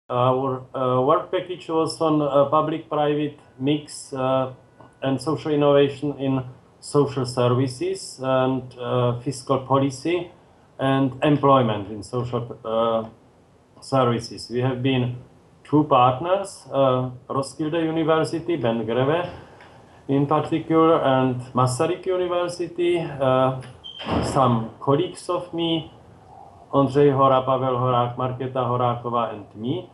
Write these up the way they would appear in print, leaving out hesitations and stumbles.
Our work package was on public-private mix and social innovation in social services and fiscal policy and employment in social services. We have been two partners, Roskilde University, Ben Greve in particular, and Masaryk University, some colleagues of me, Ondřej Hora, Pavel Horák, Markéta Horáková, and me.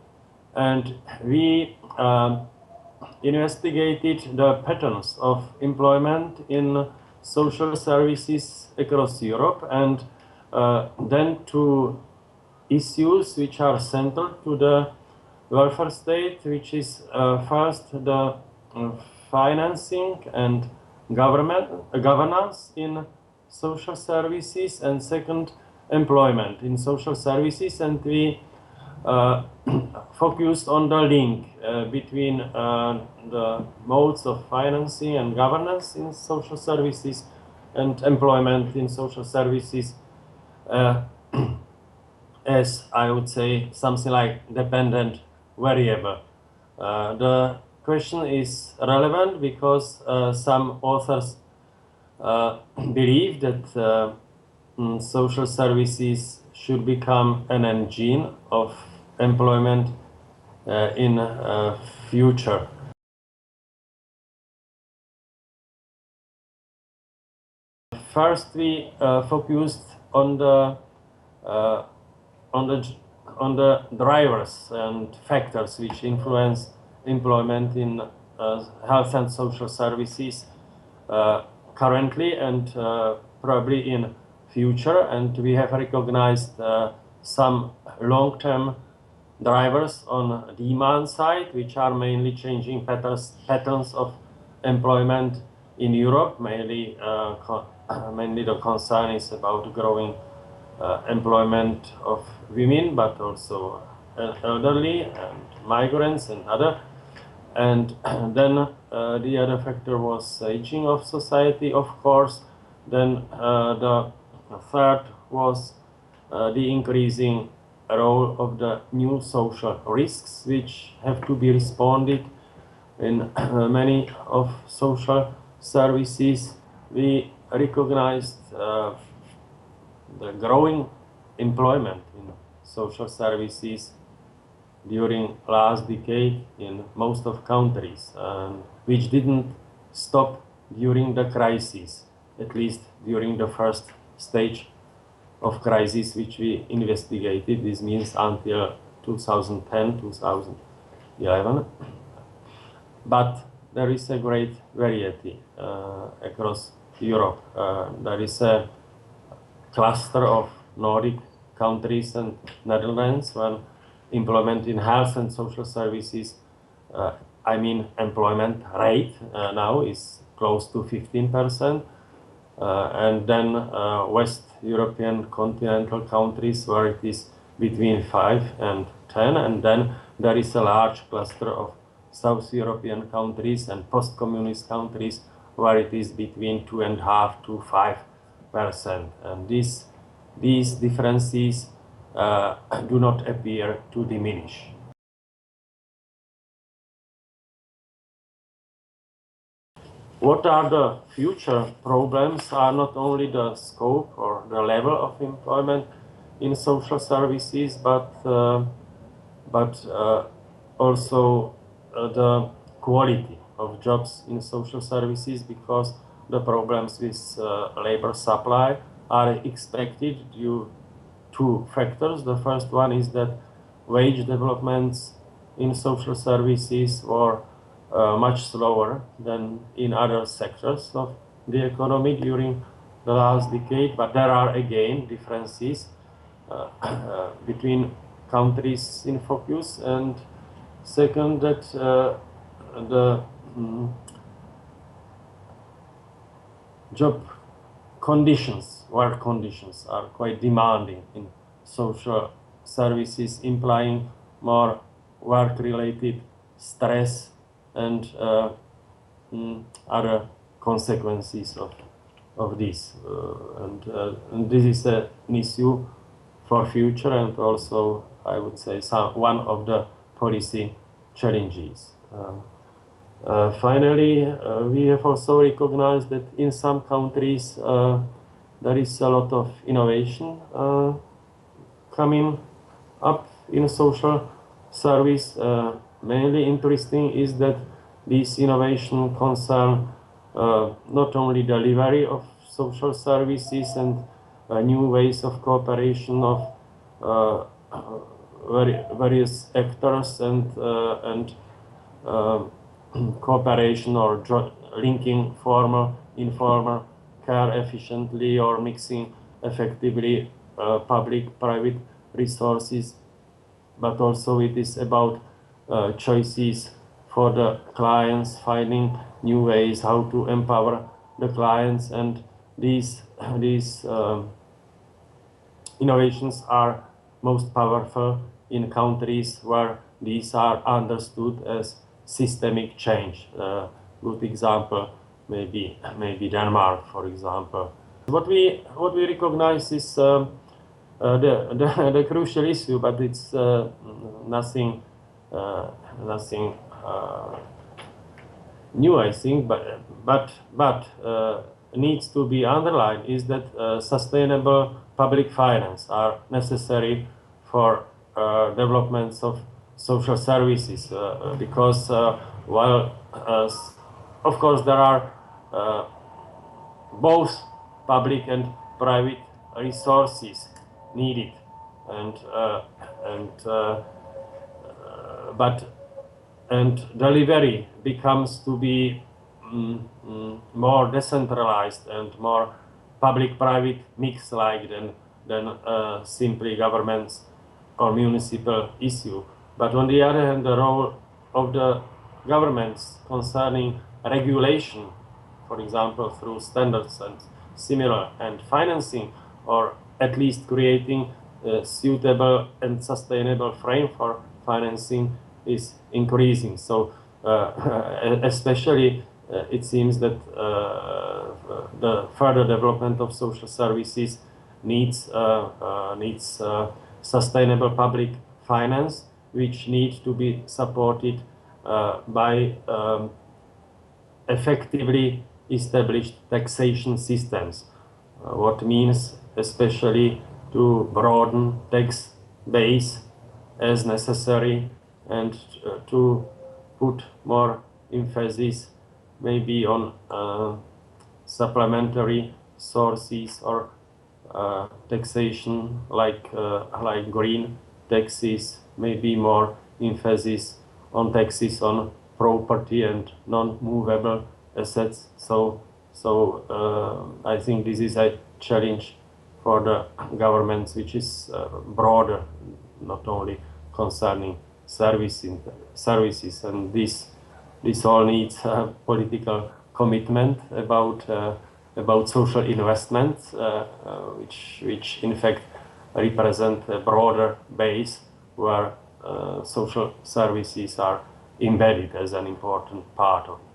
And we investigated the patterns of employment in social services across Europe, and then to issues which are central to the welfare state, which is first the financing and governance in social services, and second, employment in social services. And we focused on the link between the modes of financing and governance in social services and employment in social services as, I would say, something like dependent variable. The question is relevant because some authors believe that social services should become an engine of employment in future. First, we focused on the drivers and factors which influence employment in health and social services currently and probably in future. And we have recognized some long-term drivers on demand side, which are mainly changing patterns of employment in Europe. Mainly the concern is about growing employment of women, but also elderly and migrants and other. And then the other factor was aging of society, of course. Then the third was the increasing role of the new social risks, which have to be responded in many of social services. We recognized the growing employment in social services during last decade in most of countries, which didn't stop during the crisis, at least during the first stage of crisis which we investigated. This means until 2010, 2011. But there is a great variety across Europe. There is a cluster of Nordic countries and Netherlands when employment in health and social services, employment rate now is close to 15%. And then West European continental countries where it is between 5 and 10. And then there is a large cluster of South European countries and post-communist countries where it is between 2.5 to 5%. And these differences do not appear to diminish. What are the future problems are not only the scope or the level of employment in social services, but also the quality of jobs in social services, because the problems with labor supply are expected due to factors. The first one is that wage developments in social services were much slower than in other sectors of the economy during the last decade, but there are again differences between countries in focus. And second, that the job conditions, work conditions, are quite demanding in social services, implying more work-related stress and other consequences of this. And this is an issue for future, and also, I would say, one of the policy challenges. Finally, we have also recognized that in some countries there is a lot of innovation coming up in social service. Mainly interesting is that these innovation concern not only delivery of social services and new ways of cooperation of various actors and cooperation or linking formal, informal care efficiently or mixing effectively public-private resources, but also it is about choices for the clients, finding new ways how to empower the clients, and these innovations are most powerful in countries where these are understood as systemic change. Good example, maybe Denmark, for example. What we recognize is the crucial issue, but it's nothing new, I think. But needs to be underlined is that sustainable public finance are necessary for developments of social services, because while of course there are both public and private resources needed, and delivery becomes to be more decentralized and more public-private mix-like than simply governments or municipal issue. But on the other hand, the role of the governments concerning regulation, for example, through standards and similar, and financing, or at least creating a suitable and sustainable frame for financing, is increasing. So especially it seems that the further development of social services needs sustainable public finance, which needs to be supported by effectively established taxation systems. What means especially to broaden tax base as necessary, and to put more emphasis maybe on supplementary sources or taxation like green taxes, maybe more emphasis on taxes on property and non-movable assets. So I think this is a challenge for the governments, which is broader, not only concerning services, and this all needs political commitment about social investments, which in fact represent a broader base where social services are embedded as an important part of it.